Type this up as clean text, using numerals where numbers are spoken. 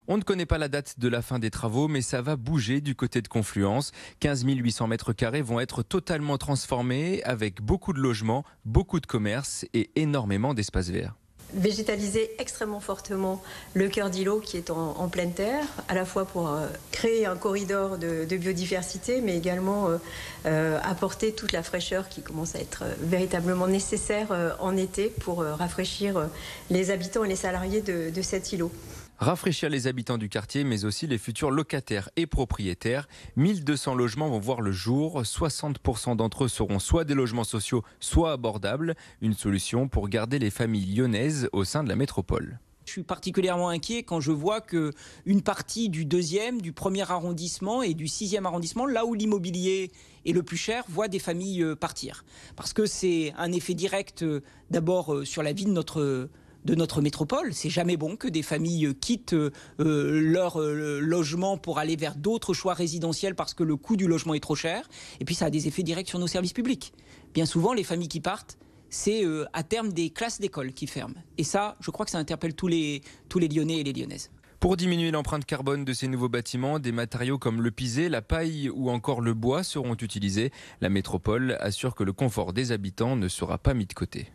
On ne connaît pas la date de la fin des travaux, mais ça va bouger du côté de Confluence. 15 800 mètres carrés vont être totalement transformés avec beaucoup de logements, beaucoup de commerces et énormément d'espaces verts. Végétaliser extrêmement fortement le cœur d'îlot qui est en pleine terre, à la fois pour créer un corridor de biodiversité, mais également apporter toute la fraîcheur qui commence à être véritablement nécessaire en été pour rafraîchir les habitants et les salariés de cet îlot. Rafraîchir les habitants du quartier, mais aussi les futurs locataires et propriétaires. 1200 logements vont voir le jour. 60% d'entre eux seront soit des logements sociaux, soit abordables. Une solution pour garder les familles lyonnaises au sein de la métropole. Je suis particulièrement inquiet quand je vois qu'une partie du 2e, du 1er arrondissement et du 6e arrondissement, là où l'immobilier est le plus cher, voit des familles partir. Parce que c'est un effet direct d'abord sur la vie de notre métropole. C'est jamais bon que des familles quittent leur logement pour aller vers d'autres choix résidentiels parce que le coût du logement est trop cher. Et puis ça a des effets directs sur nos services publics. Bien souvent, les familles qui partent, c'est à terme des classes d'école qui ferment. Et ça, je crois que ça interpelle tous les Lyonnais et les Lyonnaises. Pour diminuer l'empreinte carbone de ces nouveaux bâtiments, des matériaux comme le pisé, la paille ou encore le bois seront utilisés. La métropole assure que le confort des habitants ne sera pas mis de côté.